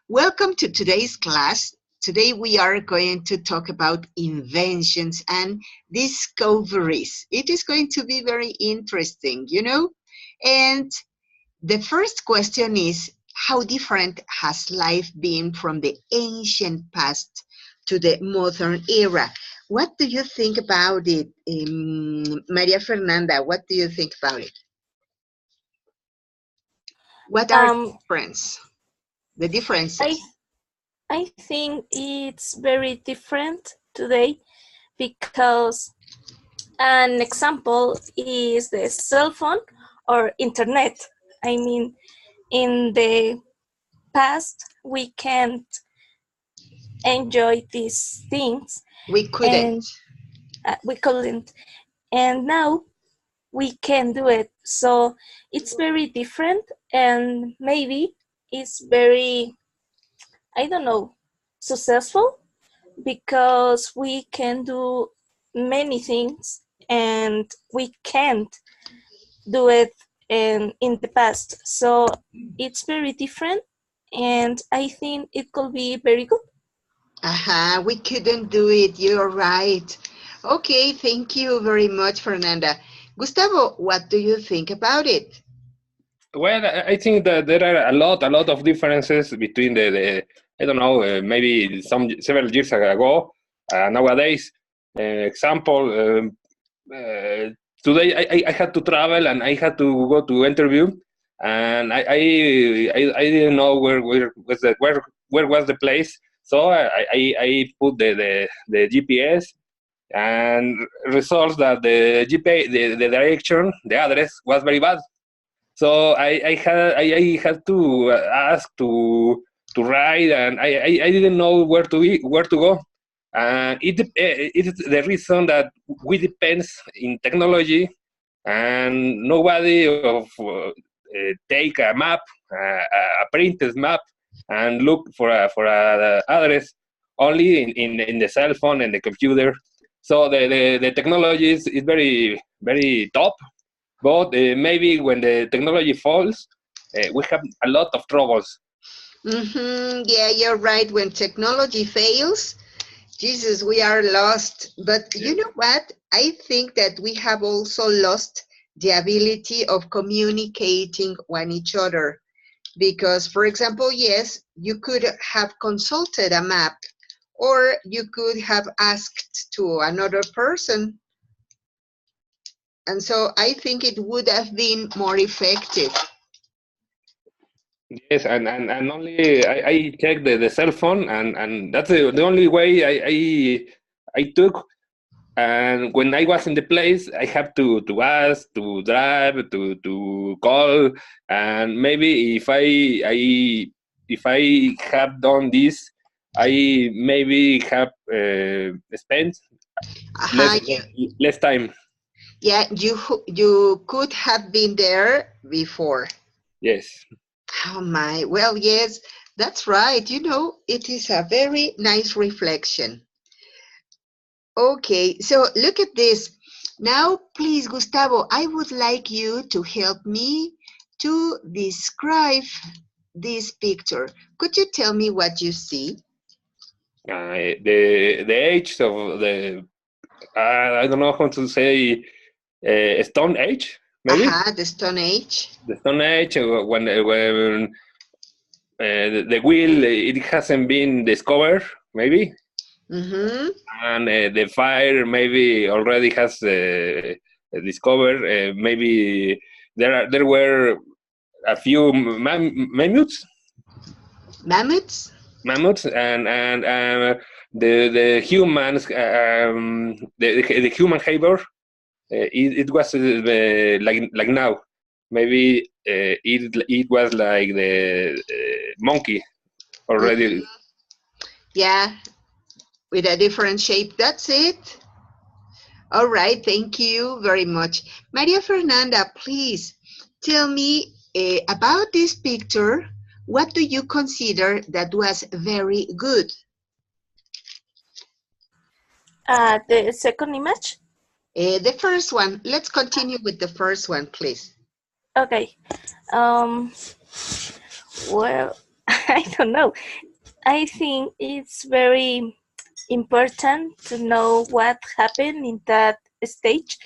Welcome to today's class. Today we are going to talk about inventions and discoveries. It is going to be very interesting, And the first question is, how different has life been from the ancient past to the modern era? What do you think about it, Maria Fernanda? What do you think about it? What are the differences? I think it's very different today because an example is the cell phone or internet. I mean, in the past, we can't enjoy these things. We couldn't. We couldn't. And now we can do it. So it's very different, and maybe it's very, I don't know, successful because we can do many things and we can't do it in the past. So it's very different, and I think it could be very good. We couldn't do it. You're right. Okay, thank you very much, Fernanda. Gustavo, what do you think about it? Well, I think that there are a lot of differences between the I don't know, maybe several years ago, nowadays. Example, today I had to travel and I had to go to interview, and I didn't know where was the place, so I put the GPS, and results that the GPS, the direction, the address was very bad. So I had to ask to ride, and I didn't know where to go. And it is the reason that we depends in technology, and nobody of take a map, a printed map, and look for a address only in the cell phone and the computer. So the technology is very very top. But maybe when the technology falls, we have a lot of troubles. Yeah, you're right. When technology fails, Jesus, we are lost. But you know what? I think that we have also lost the ability of communicating one each other. Because, for example, yes, you could have consulted a map, or you could have asked to another person. And so I think it would have been more effective. Yes, and only I check the cell phone, and that's the only way I took. And when I was in the place, I have to ask, to drive, to call, and maybe if I have done this, I maybe have spent less time. Yeah, you could have been there before. Yes. Oh my, well, yes, that's right. It is a very nice reflection. Okay, so look at this. Now, please, Gustavo, I would like you to help me to describe this picture. Could you tell me what you see? The age of the, I don't know how to say, Stone Age, maybe? The Stone Age. The Stone Age, when the wheel, it hasn't been discovered, maybe? Mm-hmm. And the fire maybe already has discovered. Maybe there were a few mammoths. Mammoths, and the humans, the human behavior. It was like now. Maybe it was like the monkey already. Mm-hmm. Yeah, with a different shape. That's it. All right, thank you very much. Maria Fernanda, please tell me about this picture. What do you consider that was very good? The second image? The first one. Let's continue with the first one, please. Okay. Well, I don't know. I think it's very important to know what happened in that stage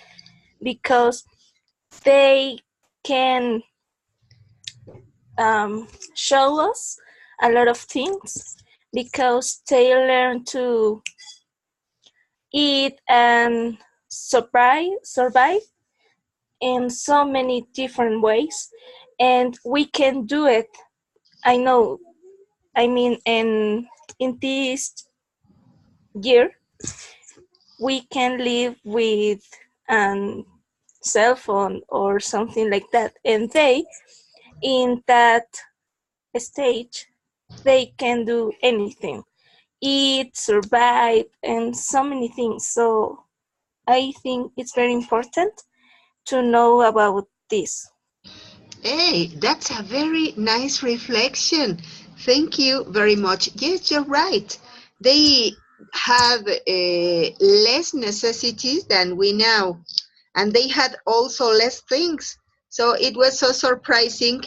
because they can show us a lot of things because they learn to eat and survive in so many different ways, and we can do it. I know. I mean, in this year, we can live with a cell phone or something like that, and they, in that stage, they can do anything, eat, survive, and so many things. So I think it's very important to know about this. Hey, that's a very nice reflection. Thank you very much. Yes, you're right. They have less necessities than we now, and they had also less things. So it was so surprising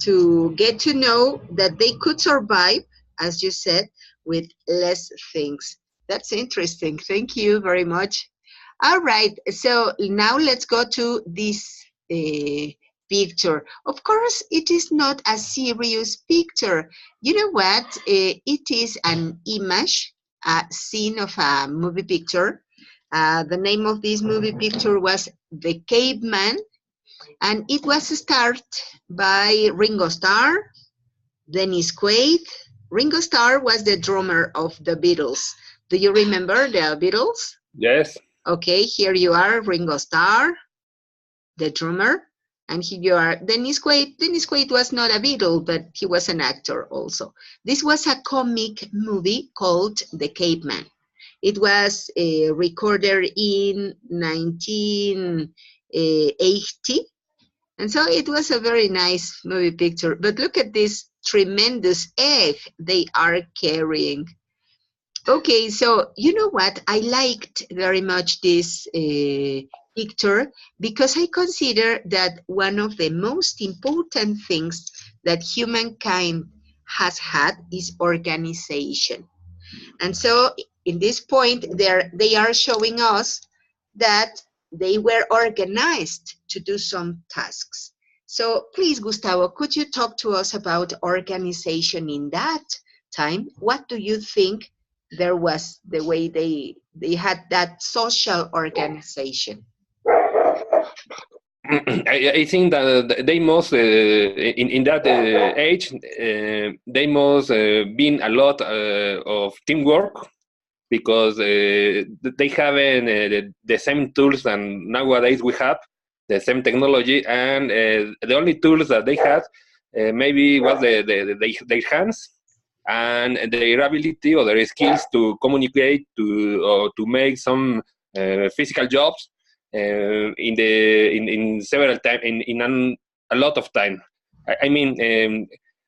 to get to know that they could survive, as you said, with less things. That's interesting. Thank you very much. All right, so now let's go to this picture. Of course, it is not a serious picture. You know what? It is an image, a scene of a movie picture. The name of this movie picture was The Caveman, and it was starred by Ringo Starr, Dennis Quaid. Ringo Starr was the drummer of the Beatles. Do you remember the Beatles? Yes. Okay, here you are, Ringo Starr, the drummer, and here you are, Dennis Quaid. Dennis Quaid was not a Beatle, but he was an actor also. This was a comic movie called The Caveman. It was recorded in 1980, and so it was a very nice movie picture. But look at this tremendous egg they are carrying. Okay, so you know what? I liked very much this picture because I consider that one of the most important things that humankind has had is organization. And so in this point, they are showing us that they were organized to do some tasks. So please, Gustavo, could you talk to us about organization in that time? What do you think there was the way they had that social organization? I think that they must in that age they must been a lot of teamwork because they have the same tools and nowadays we have the same technology and the only tools that they had maybe was their hands and their ability or their skills to communicate to or to make some physical jobs in several time a lot of time. I mean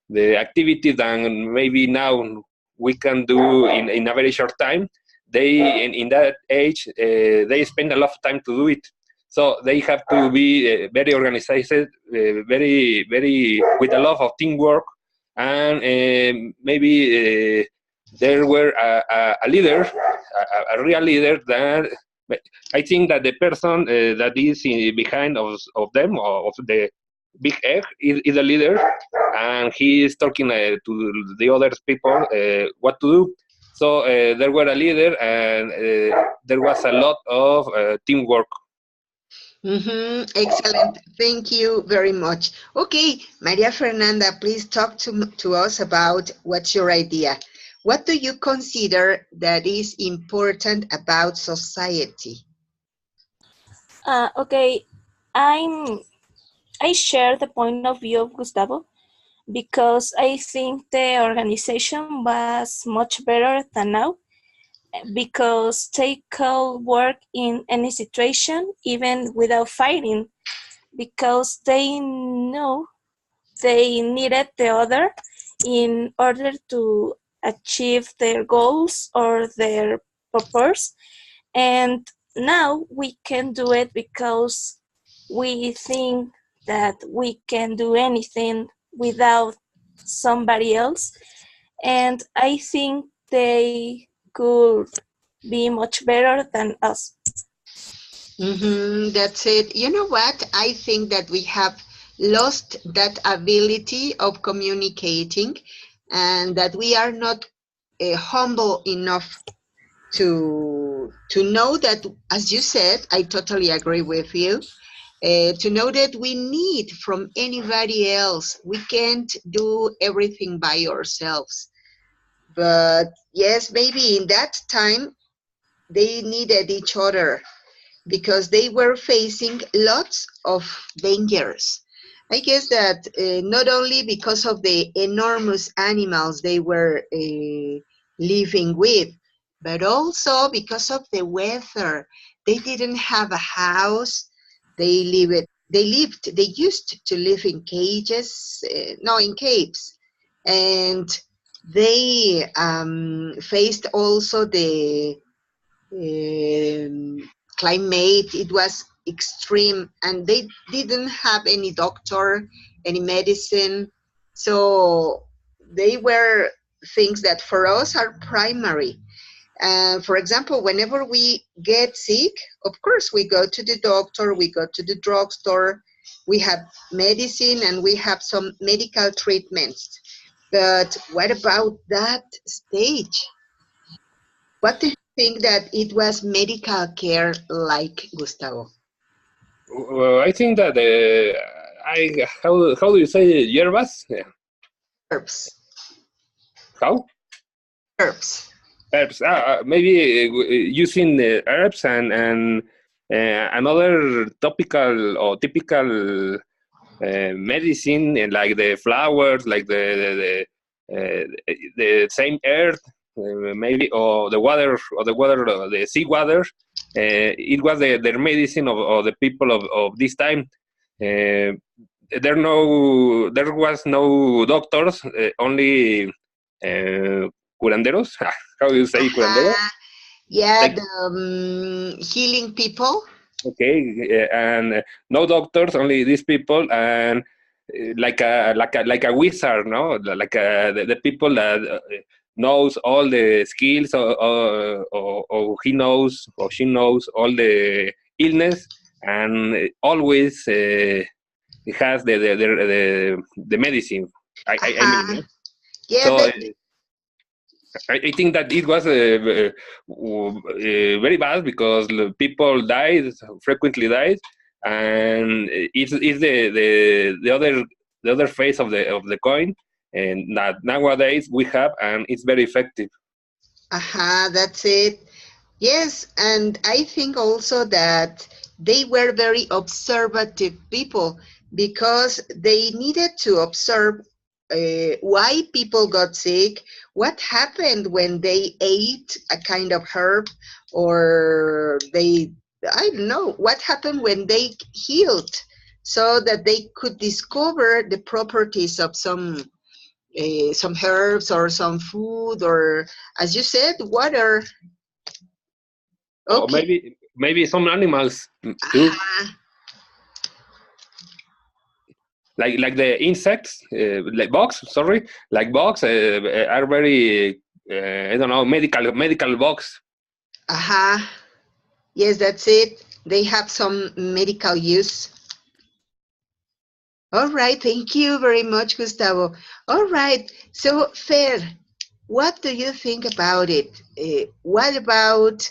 the activities that maybe now we can do in a very short time. They in that age they spend a lot of time to do it. So they have to be very organized, very with a lot of teamwork, and maybe there were a leader, a real leader that I think that the person that is behind of them, of the big egg, is a leader, and he is talking to the other people what to do. So there were a leader, and there was a lot of teamwork. Excellent. Thank you very much. Okay, Maria Fernanda, please talk to us about what's your idea. What do you consider that is important about society? Okay, I'm I share the point of view of Gustavo because I think the organization was much better than now because they could work in any situation even without fighting because they know they needed the other in order to achieve their goals or their purpose. And now we can do it because we think that we can do anything without somebody else, and I think they could be much better than us. That's it. You know what? I think that we have lost that ability of communicating, and that we are not humble enough to know that, as you said, I totally agree with you. To know that we need from anybody else. We can't do everything by ourselves. But yes, maybe in that time they needed each other because they were facing lots of dangers. I guess that not only because of the enormous animals they were living with, but also because of the weather. They didn't have a house. They used to live in cages, no, in caves. And they faced also the um, climate. It was extreme, and they didn't have any doctor, any medicine. So they were things that for us are primary. For example, whenever we get sick, of course we go to the doctor, we go to the drugstore, we have medicine, and we have some medical treatments. But what about that stage? What do you think that it was medical care like, Gustavo? Well, I think that I how do you say hierbas? Yeah. Herbs. How? Herbs. Herbs. Maybe using the herbs and another topical or typical medicine, like the flowers, like the same earth, maybe, or the seawater. It was their medicine of the people of this time. Uh, there was no doctors, only curanderos. How do you say curandero? Uh-huh. Yeah, Like, the healing people. okay, and no doctors, only these people, and like a wizard, no, like the people that knows all the skills, or he knows or she knows all the illness, and always has the medicine. I mean, Uh-huh. no? Yeah, So but I think that it was very bad because people died, frequently died, and it's the other face of the coin, and that nowadays we have, and it's very effective. that's it. Yes, and I think also that they were very observative people because they needed to observe why people got sick, what happened when they ate a kind of herb, or I don't know, what happened when they healed, so that they could discover the properties of some herbs or some food, or, as you said, water. Or Okay. maybe some animals too, like the insects, like bugs. Sorry, like bugs are very I don't know, medical bugs. Uh-huh. Yes, that's it. They have some medical use. All right, thank you very much, Gustavo. All right, so Fer, what do you think about it? What about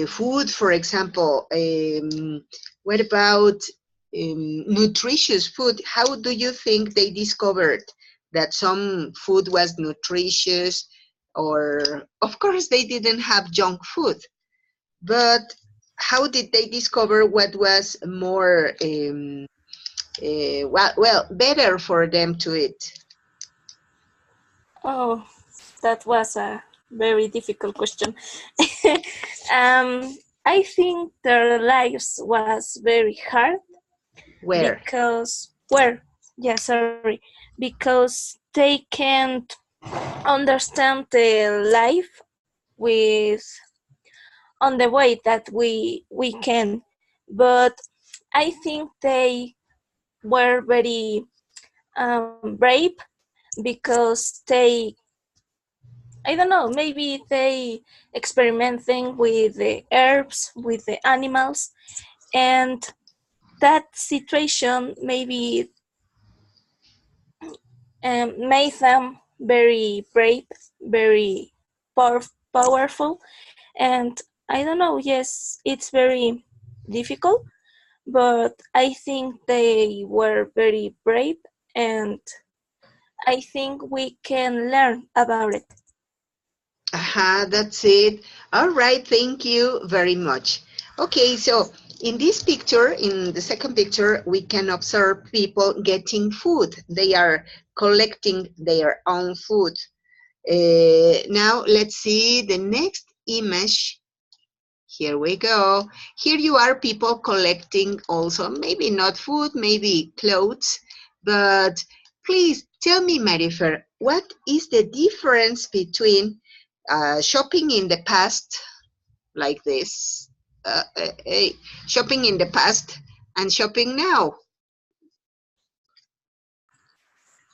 food, for example? What about nutritious food? How do you think they discovered that some food was nutritious? Or, of course, they didn't have junk food, but how did they discover what was more, better for them to eat? Oh, that was a very difficult question. I think their lives was very hard Where? because, well, yeah, sorry, because they can't understand the life with on the way that we can, but I think they were very brave because they, I don't know, maybe they experimenting with the herbs, with the animals, and that situation maybe made them very brave, very powerful, and I don't know. Yes, it's very difficult, but I think they were very brave, and I think we can learn about it. Aha, that's it. All right, thank you very much. Okay, so in this picture, in the second picture, we can observe people getting food. They are collecting their own food. Now let's see the next image. Here we go. Here you are, people collecting also, maybe not food, maybe clothes, but please tell me, Marifer, what is the difference between shopping in the past, like this, shopping in the past and shopping now?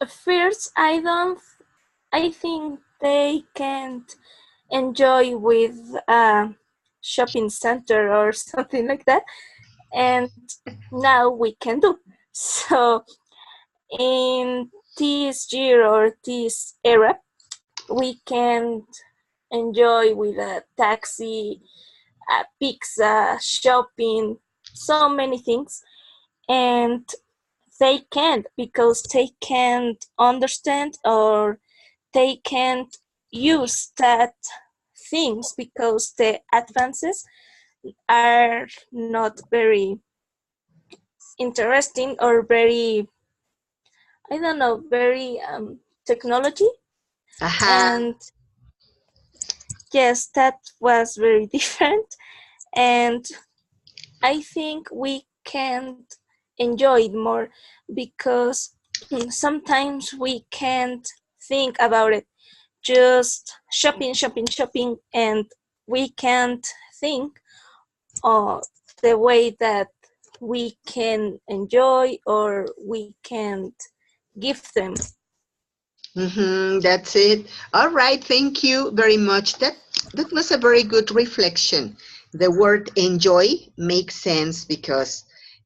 First, I think they can't enjoy with a shopping center or something like that, and now we can do. So in this year or this era, we can enjoy with a taxi, a pizza, shopping, so many things, and they can't because they can't understand or they can't use that things because the advances are not very interesting or very, I don't know, very technology. Aha. And yes, that was very different. And I think we can't enjoy it more because sometimes we can't think about it. Just shopping, shopping, shopping, and we can't think of the way that we can enjoy or we can't give them. That's it. All right, thank you very much. That was a very good reflection. The word enjoy makes sense because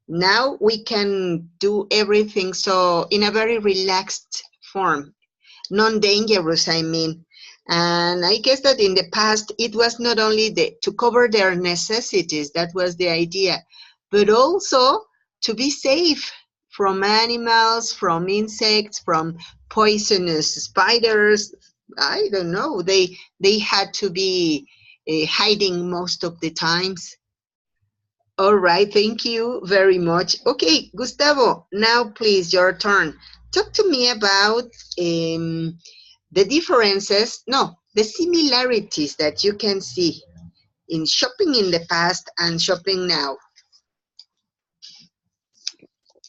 now we can do everything so in a very relaxed form, non-dangerous, I mean. And I guess that in the past it was not only to cover their necessities, that was the idea, but also to be safe from animals, from insects, from poisonous spiders. I don't know. They had to be hiding most of the times. All right, thank you very much. Okay, Gustavo, now please your turn. Talk to me about the differences, no, the similarities that you can see in shopping in the past and shopping now.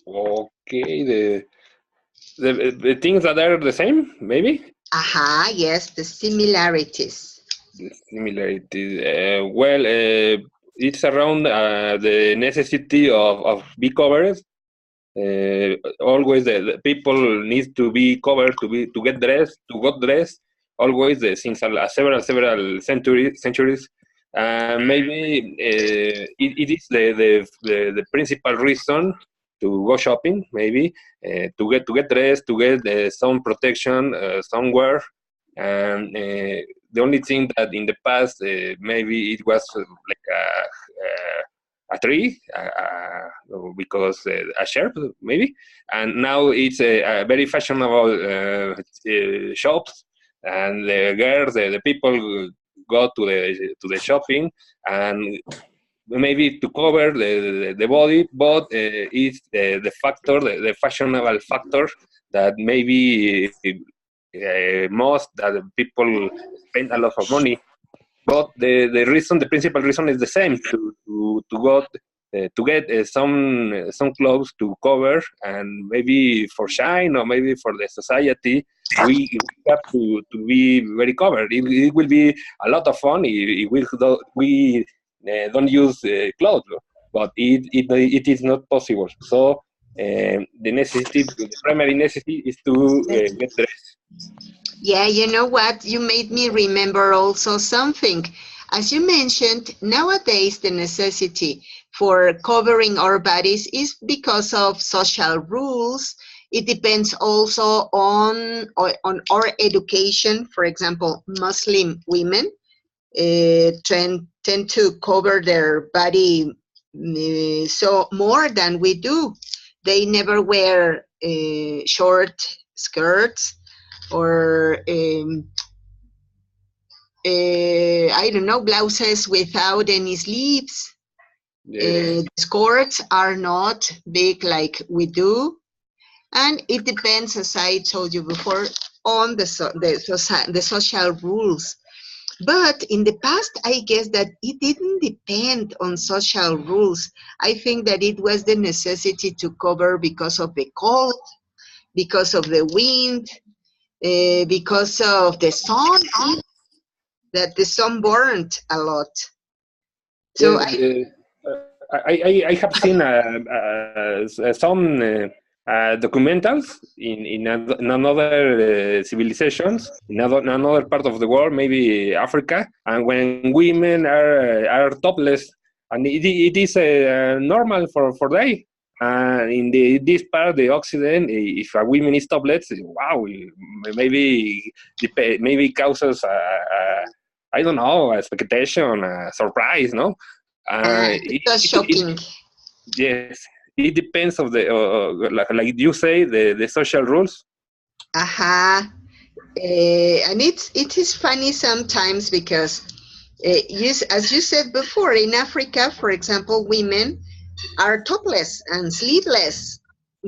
Okay, the things that are the same, maybe. Aha, yes, the similarities. The similarities. It's around the necessity of be covered. Always the people need to be covered to get dressed, to got dressed. Always since several centuries. Maybe it is the principal reason to go shopping. Maybe to get dressed, to get some protection somewhere. And the only thing that in the past maybe it was like a tree, because a shelf maybe, and now it's a very fashionable shops, and the girls, the people go to the shopping, and maybe to cover the body, but it's the factor, the fashionable factor that maybe most that people spend a lot of money. But the principal reason is the same, to go to get some clothes to cover, and maybe for shine or maybe for the society, we have to be very covered. It will be a lot of fun if we don't use clothes, but it is not possible. So the primary necessity is to get dressed. Yeah, you know what? You made me remember also something. As you mentioned, nowadays the necessity for covering our bodies is because of social rules. It depends also on our education. For example, Muslim women tend to cover their body so more than we do. They never wear short skirts or I don't know, blouses without any sleeves. Yes. Skirts are not big like we do, and it depends, as I told you before, on the social rules. But in the past, I guess that it didn't depend on social rules. I think that it was the necessity to cover because of the cold, because of the wind, because of the sun, that the sun burned a lot. So Yes, I I have seen some documentals in another civilizations, in another part of the world, maybe Africa, and when women are topless, and it is normal for they. And in this part, the Occident, if a woman is topless, wow, maybe maybe causes I don't know, expectation, surprise, no? it was shocking. Yes, it depends of the like you say the social rules. Aha. And it is funny sometimes because as you said before, in Africa, for example, women are topless and sleeveless.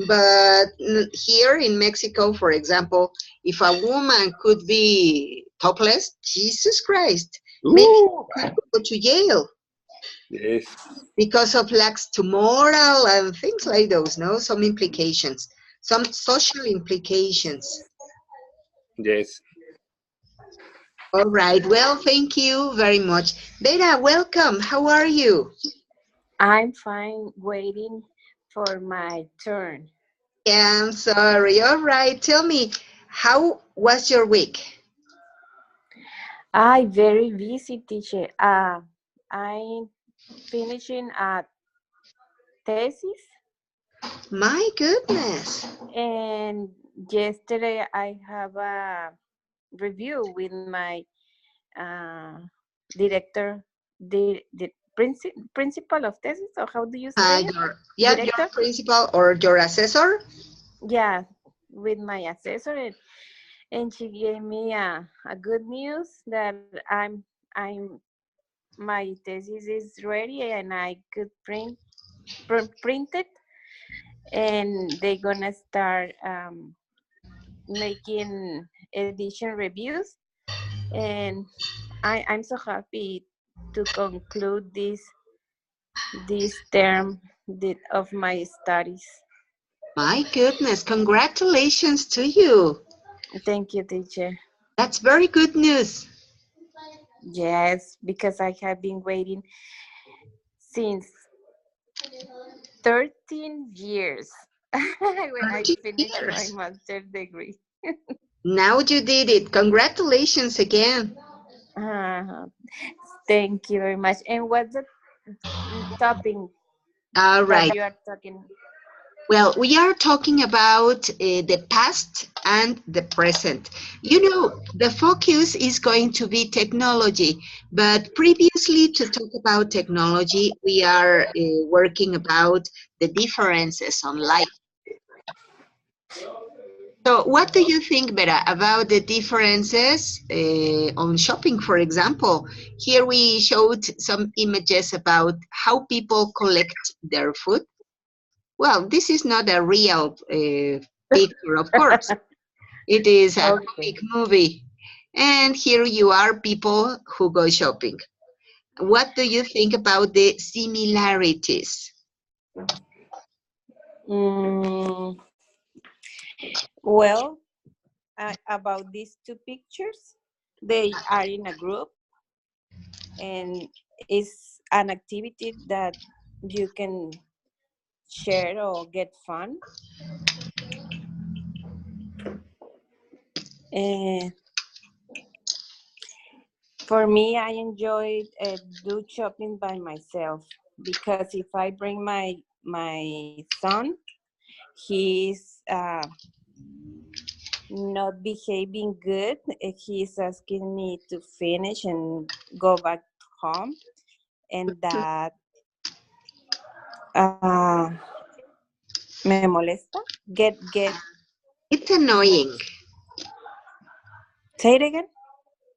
But here in Mexico, for example, if a woman could be topless, Jesus Christ, maybe Ooh, she could go to jail yes, because of lacks to moral and things like those, no? Some implications, some social implications. yes. All right. Well, thank you very much. Beta, welcome. How are you? I'm fine waiting for my turn. Yeah, I'm sorry. All right. Tell me, how was your week? I very busy teacher. I'm finishing a thesis My goodness. and yesterday I have a review with my uh, director, the principal of thesis, or how do you say it? Your Director? principal or your assessor? Yeah, with my assessor and she gave me a good news that I'm my thesis is ready and I could print it and they're gonna start making edition reviews and I'm so happy to conclude this term of my studies. My goodness. Congratulations to you. Thank you, teacher. That's very good news. Yes, because I have been waiting since 13 years when I 30 finished my years. master's degree. Now you did it. Congratulations again. Uh, Thank you very much. And what's the topic All that right. you are talking? Well, we are talking about the past and the present. You know, the focus is going to be technology, but previously to talk about technology, we are working about the differences on life. So, what do you think, Vera, about the differences on shopping, for example? Here we showed some images about how people collect their food. Well, this is not a real picture, of course. It is a Okay. comic movie. And here you are, people who go shopping. What do you think about the similarities? Mm, well, about these two pictures, they are in a group and it's an activity that you can share or get fun. Uh, for me, I enjoy do shopping by myself because if I bring my son, he's not behaving good. He's asking me to finish and go back home, and that uh, me molesta. Get It's annoying. say it again.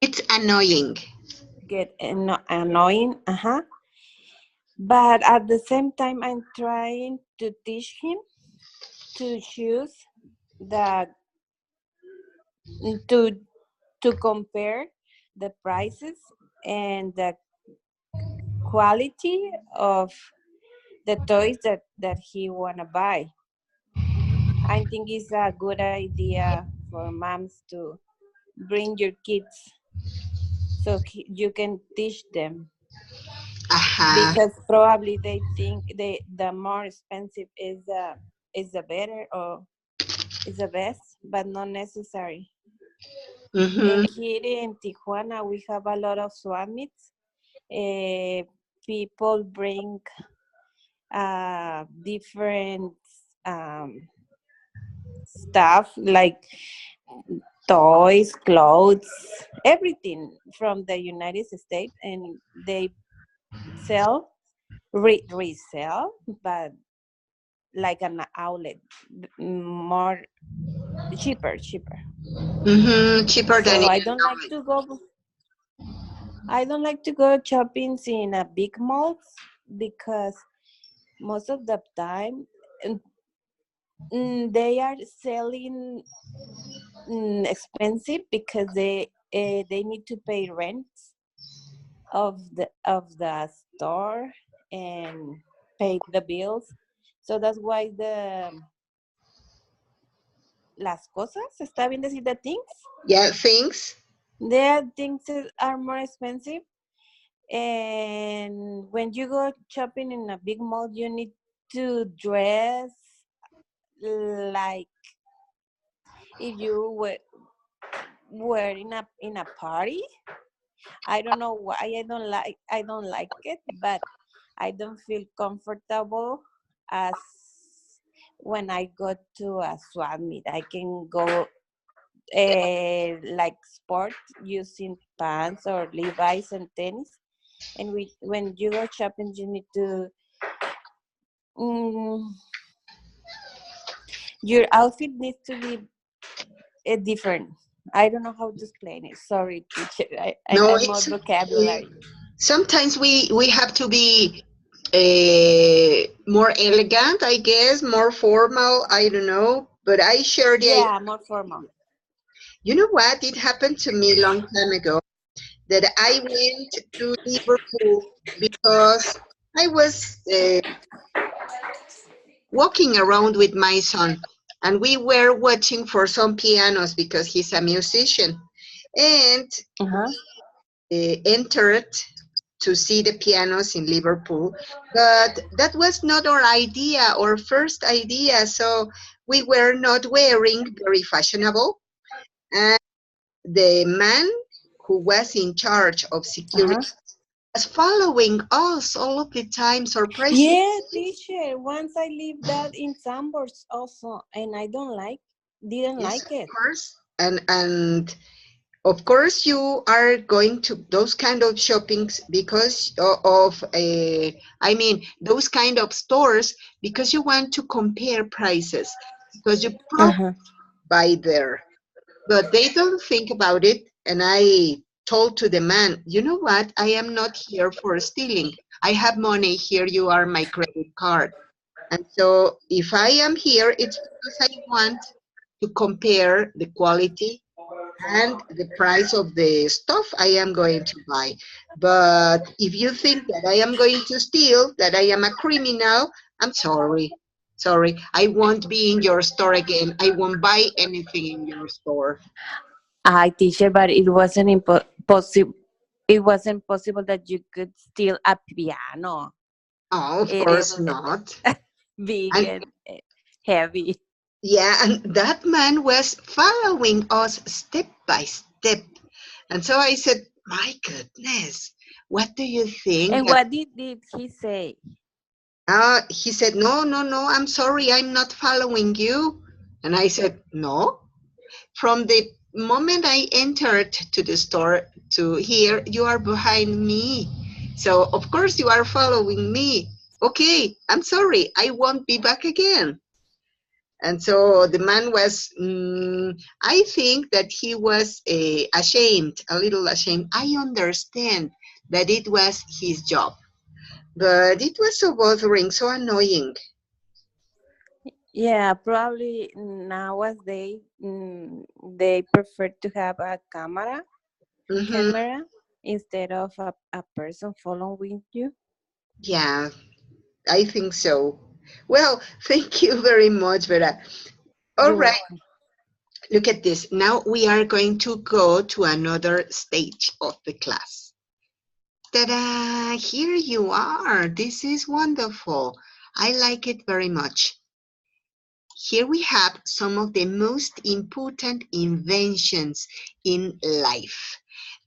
It's annoying. Get annoying. Uh-huh. But at the same time, I'm trying to teach him to choose the to to compare the prices and the quality of the toys that he wanna buy. I think it's a good idea for moms to bring your kids so you can teach them Uh-huh. because probably they think the more expensive is the better or is the best, but not necessary. Mm-hmm. And here in Tijuana, we have a lot of swap meets. Uh, People bring different um, stuff like toys, clothes, everything from the United States, and they sell, resell, but like an outlet, more cheaper. Mm-hmm. Cheaper than So in I don't like to go. I don't like to go shopping in a big malls because most of the time mm, they are selling expensive because they need to pay rent of the store and pay the bills. So that's why the las cosas, está bien decir the things, yeah things. their things are more expensive. And when you go shopping in a big mall, you need to dress like if you were in a party. I don't know why I don't like it, but I don't feel comfortable as when I go to a swap meet. I can go like sport using pants or Levi's and tennis. And when you go shopping, you need to mm, your outfit needs to be different. I don't know how to explain it. Sorry, teacher. No, I'm more it's okay. vocabulary. Sometimes we have to be more elegant, I guess, more formal. I don't know, but I share the idea. Yeah, more formal. You know what? It happened to me a long time ago that I went to Liverpool because I was walking around with my son, and we were watching for some pianos because he's a musician, and Uh-huh. entered to see the pianos in Liverpool, but that was not our idea, our first idea. So we were not wearing very fashionable. And the man who was in charge of security Uh-huh. was following us all of the time, surprising. Yeah, teacher. Once I leave that in Sambors also, and I didn't Yes, like of it. course. And of course, you are going to those kind of shoppings because of I mean, those kind of stores because you want to compare prices because you probably Uh-huh. buy there, but they don't think about it. And I told to the man, you know what? I am not here for stealing. I have money here. You are my credit card. And so if I am here, it's because I want to compare the quality and the price of the stuff I am going to buy. But if you think that I am going to steal, that I am a criminal, I'm sorry. Sorry, I won't be in your store again. I won't buy anything in your store. I teacher, but it wasn't possible. It wasn't possible that you could steal a piano. Oh, of It course is not. big And and heavy. Yeah, and that man was following us step by step. And so I said, my goodness, what do you think? And what did he say? He said, no, no, no, I'm sorry, I'm not following you. And I said, no. From the moment I entered to the store to here, you are behind me. So, of course, you are following me. Okay, I'm sorry, I won't be back again. And so the man was, I think that he was ashamed, a little ashamed. I understand that it was his job, but it was so bothering, so annoying. Yeah, probably nowadays they prefer to have a Hmm. camera instead of a person following you. Yeah, I think so. Well, thank you very much, Vera. All You're right, welcome. look at this. Now we are going to go to another stage of the class. Ta-da! Here you are. This is wonderful. I like it very much. Here we have some of the most important inventions in life.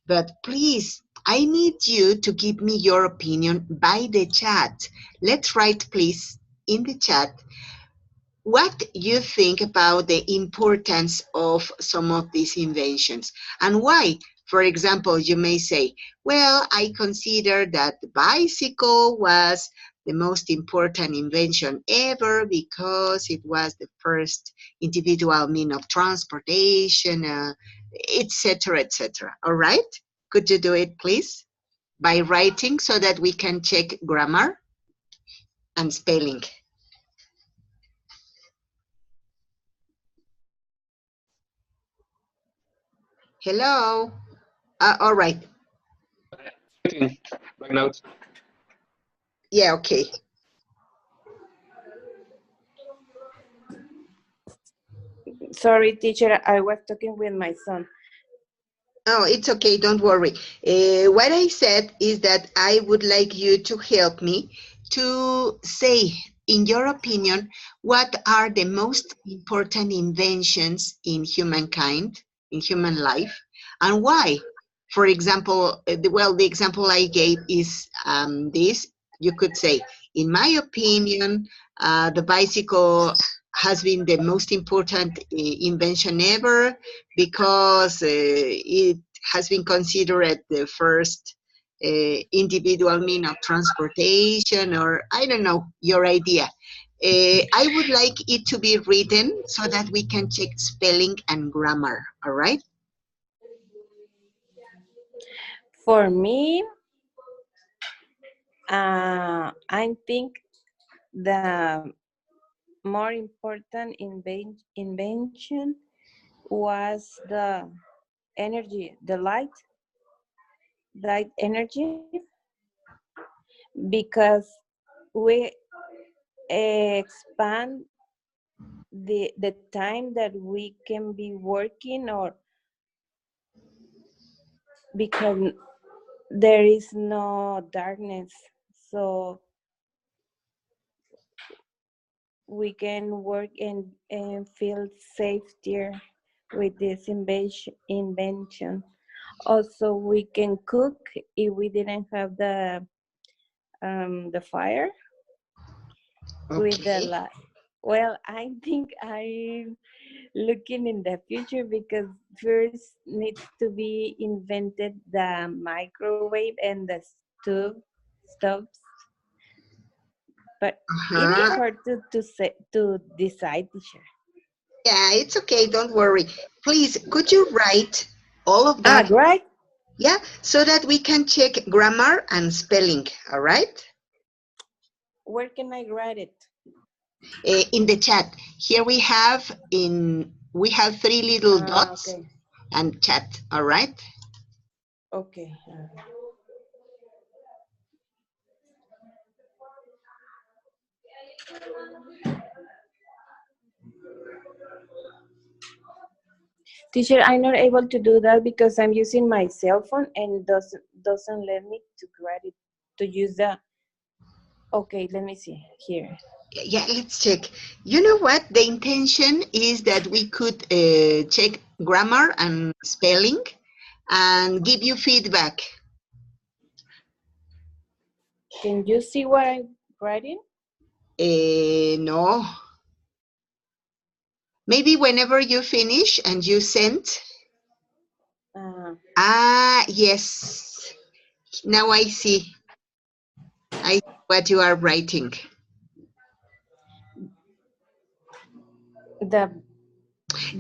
But please, I need you to give me your opinion by the chat. Let's write, please, in the chat what you think about the importance of some of these inventions and why. For example, you may say, well, I consider that the bicycle was the most important invention ever because it was the first individual mean of transportation, etc., etc. All right? Could you do it, please? By writing so that we can check grammar and spelling. Hello? All right. Right now. Yeah, okay. Sorry, teacher, I was talking with my son. Oh, it's okay. Don't worry. What I said is that I would like you to help me to say, in your opinion, what are the most important inventions in humankind, in human life, and why? For example, the example I gave is this. You could say, in my opinion, the bicycle has been the most important invention ever because it has been considered the first individual mean of transportation, or I don't know, your idea. I would like it to be written so that we can check spelling and grammar, all right? For me, I think the more important invention was the energy, the light energy, because we expand the time that we can be working, or because there is no darkness, so we can work and feel safe there with this invention. Also, we can cook if we didn't have the fire with the Okay. light. Well, I think I'm looking in the future because first needs to be invented the microwave and the stoves. But it is Uh-huh. hard to say to decide, teacher. Yeah, it's okay. Don't worry. Please, could you write all of that? Right. Yeah, so that we can check grammar and spelling, all right? Where can I write it? In the chat. Here we have three little dots Okay. and chat, all right? Okay. Teacher, I'm not able to do that because I'm using my cell phone and doesn't let me to write it to use the. Okay, let me see here. Yeah, let's check. You know what? The intention is that we could check grammar and spelling and give you feedback. Can you see what I'm writing? No. Maybe whenever you finish and you send. Yes. Now I see. I see what you are writing. The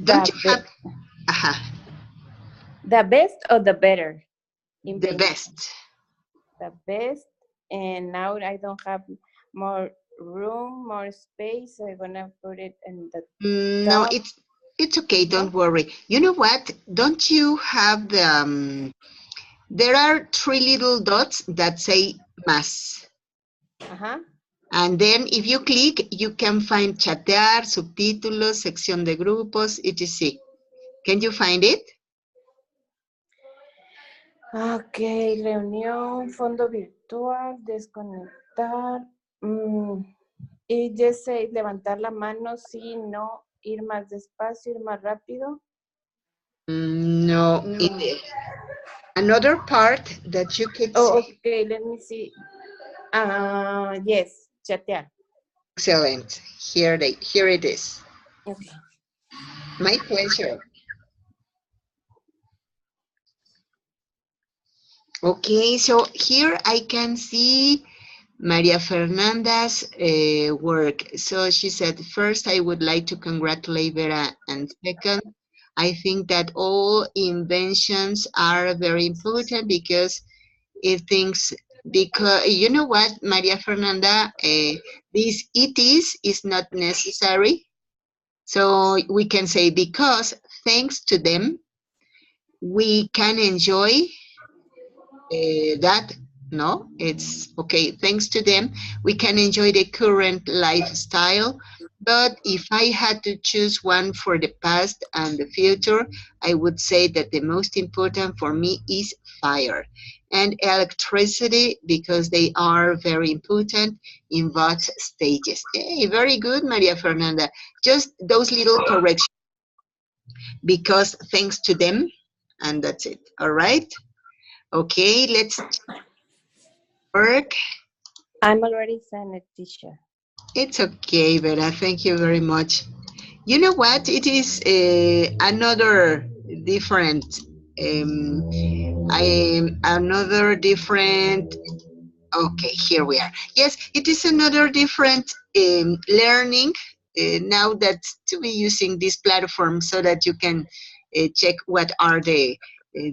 Don't the you have? be, The best or the better best. the best, and now I don't have more room, more space, so I'm gonna put it in the No, top. it's okay. Don't No? worry. You know what? Don't you have the? There are three little dots that say más. Uh-huh. And then if you click, you can find chatear, subtítulos, sección de grupos, etc. Can you find it? Ok, reunión, fondo virtual, desconectar. Y ya sé, levantar la mano, sí, no, ir más despacio, ir más rápido. No. No. Another part that you could Oh, say. okay, let me see. Yes, chatear. Excellent. Here it is. Okay. My pleasure. Okay, so here I can see Maria Fernanda's work. So she said, first, I would like to congratulate Vera, and second, I think that all inventions are very important because it thinks, because you know what, Maria Fernanda, this it is not necessary. So we can say because thanks to them, we can enjoy that. No, it's okay. Thanks to them, we can enjoy the current lifestyle. But if I had to choose one for the past and the future, I would say that the most important for me is fire and electricity because they are very important in both stages. Hey, very good, Maria Fernanda. Just those little corrections because thanks to them, and that's it. All right. Okay, let's work. I'm already sent a teacher. It's okay, Vera. Thank you very much. You know what? It is another different. Um, another different. Okay, here we are. Yes, it is another different learning. Now that to be using this platform so that you can check what are the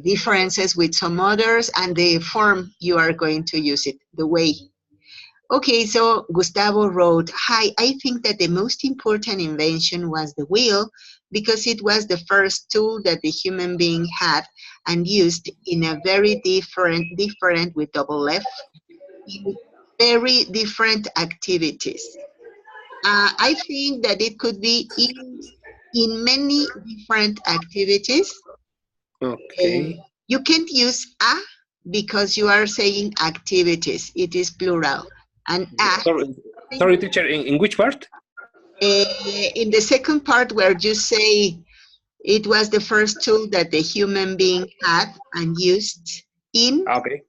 differences with some others and the form you are going to use it, the way. Okay, so Gustavo wrote, hi, I think that the most important invention was the wheel because it was the first tool that the human being had and used in a very different with double F, in very different activities. I think that it could be in many different activities. Okay. You can't use a because you are saying activities. It is plural. And a Sorry, sorry, teacher. In which part? in the second part where you say it was the first tool that the human being had and used Okay.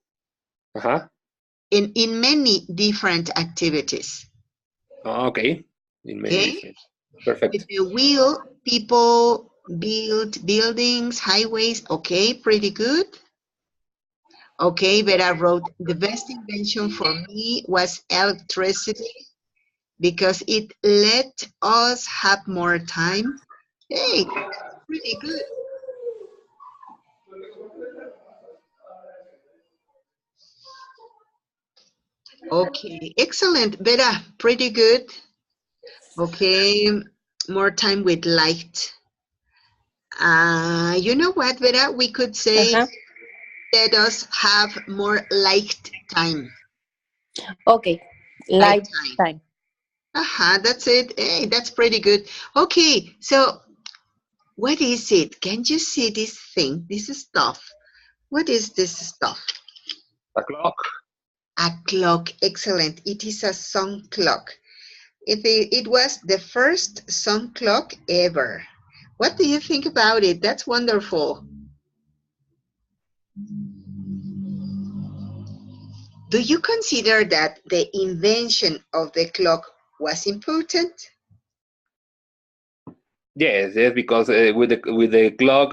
Uh-huh. in many different activities. Okay. In many Okay? different. With Perfect. the wheel, people build buildings, highways. Okay, pretty good. Okay, Vera wrote, the best invention for me was electricity because it let us have more time. Hey, that's pretty good. Okay, excellent. Vera, pretty good. Okay, more time with light. You know what, Vera? We could say, Uh-huh. let us have more light time. Okay, Light light time. time. That's it. Hey, that's pretty good. Okay, so what is it? Can you see this thing, this stuff? What is this stuff? A clock. A clock. Excellent. It is a sun clock. It was the first sun clock ever. What do you think about it? That's wonderful. Do you consider that the invention of the clock was important? Yes, yes, because with the clock,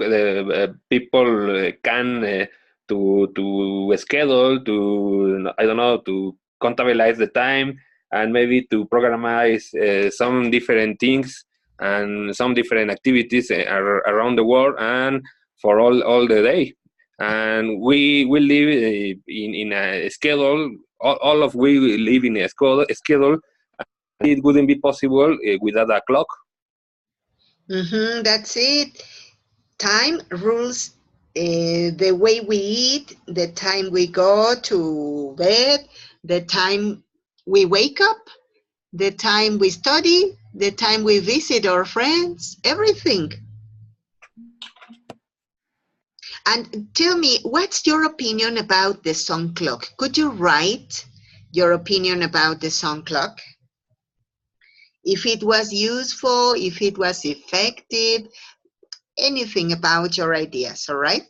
people can to schedule, to I don't know, to contabilize the time, and maybe to programize some different things and some different activities around the world and for all the day. And we live in a schedule. All of we live in a schedule. It wouldn't be possible without a clock. That's it. Time rules the way we eat, the time we go to bed, the time we wake up, the time we study, the time we visit our friends, everything. And tell me, what's your opinion about the sun clock? Could you write your opinion about the sun clock? If it was useful, if it was effective, anything about your ideas, all right?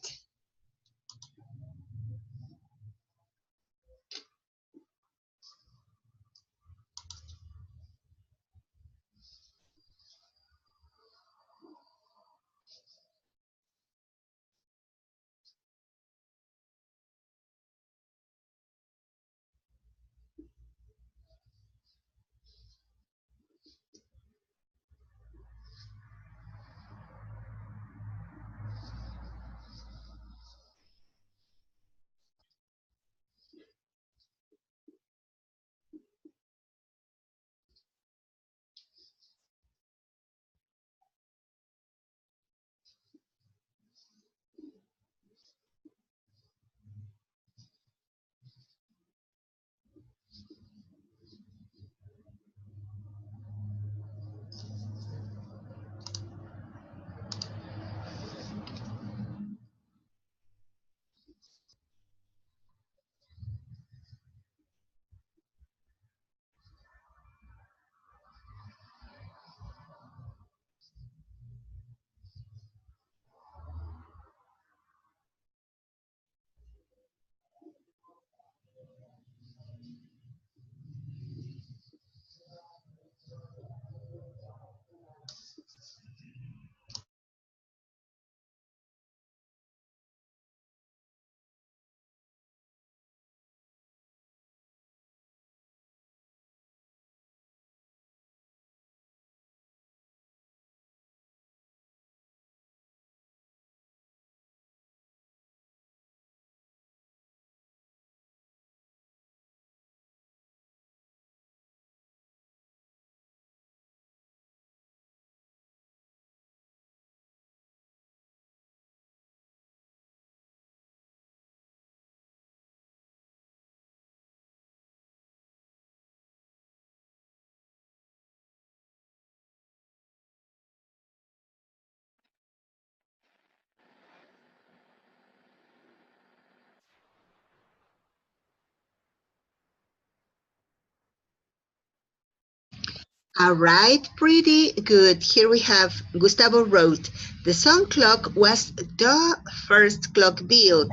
All right, pretty good. Here we have Gustavo wrote, the sun clock was the first clock built.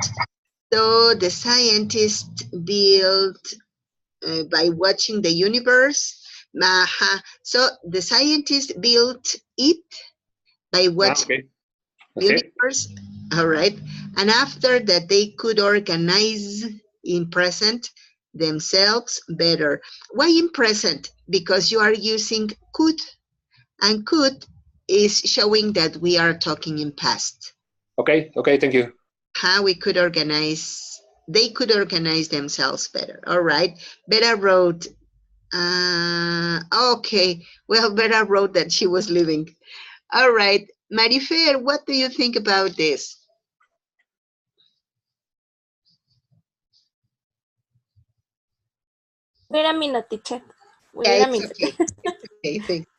So the scientists built by watching the universe. So the scientists built it by watching Okay. the Okay. universe. All right. And after that, they could organize in present themselves better. Why in present? Because you are using could, and could is showing that we are talking in past. Okay. Okay. Thank you. How we could organize, they could organize themselves better. All right. Beta wrote, okay. Well, Beta wrote that she was leaving. All right. Marifer, what do you think about this? Wait a minute, teacher. Yeah, Wait a it's minute. okay. It's okay. Thanks.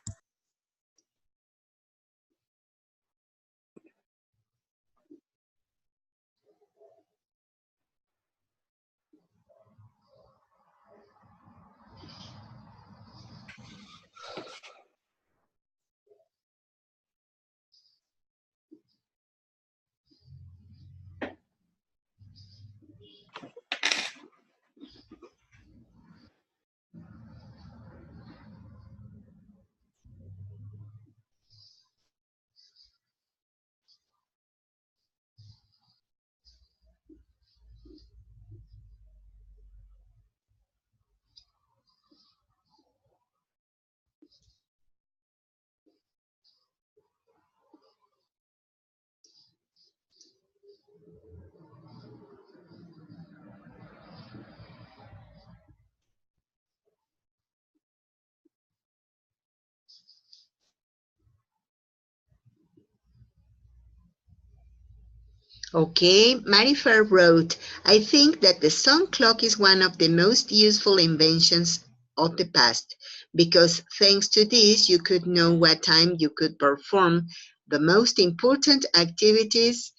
Okay, Marifer wrote, I think that the sun clock is one of the most useful inventions of the past because thanks to this, you could know what time you could perform the most important activities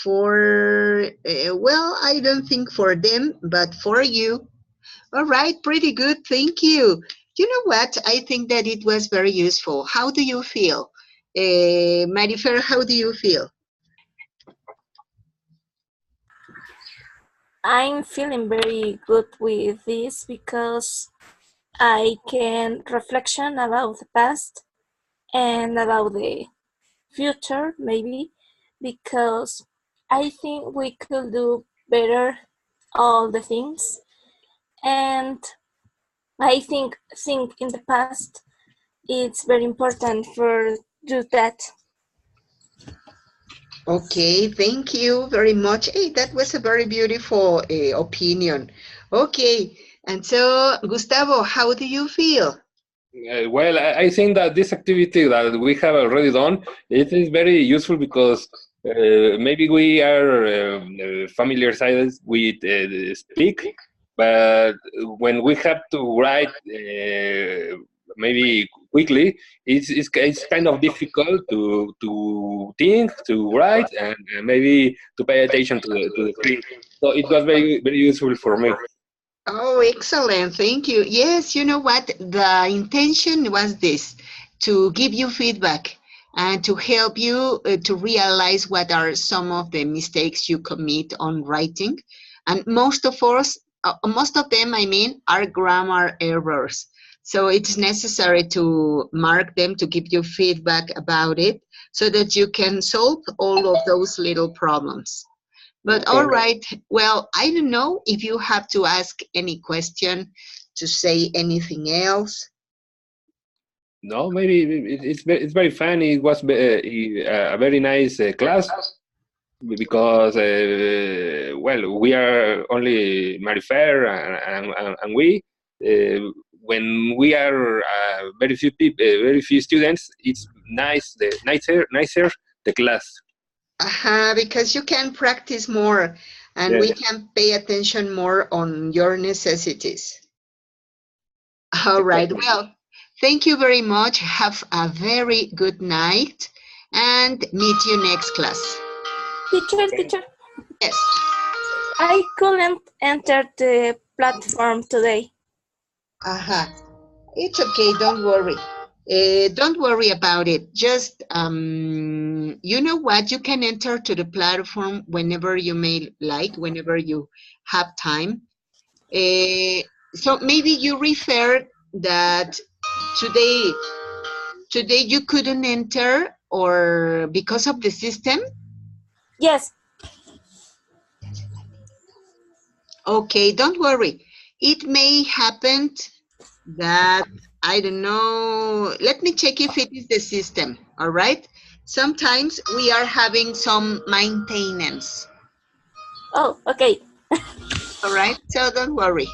for, well, I don't think for them, but for you. All right, pretty good, thank you. You know what? I think that it was very useful. How do you feel? Marifer, how do you feel? I'm feeling very good with this because I can reflection about the past and about the future maybe because I think we could do better all the things and I think in the past it's very important for do that. Okay, thank you very much. Hey, that was a very beautiful opinion. Okay, and so Gustavo, how do you feel? Well, I think that this activity that we have already done, it is very useful because maybe we are familiarized with speak, but when we have to write maybe quickly, it's kind of difficult to think, to write, and maybe to pay attention to the screen. So it was very useful for me. Oh, excellent. Thank you. Yes, you know what? The intention was this, to give you feedback and to help you to realize what are some of the mistakes you commit on writing. And most of them, I mean, are grammar errors. So it's necessary to mark them to give you feedback about it so that you can solve all of those little problems. But all Okay. right, well, I don't know if you have to ask any question to say anything else. No, maybe it's very fun. It was a very nice class because well, we are only Marifer and we when we are very few people, very few students. It's nicer the class. Because you can practice more and we Yes, can pay attention more on your necessities. All right, exactly. well, thank you very much. Have a very good night and meet you next class. Okay. Teacher, Yes. I couldn't enter the platform today. Aha. It's okay, don't worry. Don't worry about it. Just, you know what? You can enter to the platform whenever you may like, whenever you have time. Uh, so maybe you referred that today, today you couldn't enter or because of the system. Yes, Okay, don't worry. It may happen that I don't know. Let me check if it is the system. All right. Sometimes we are having some maintenance. oh, okay. All right. So don't worry.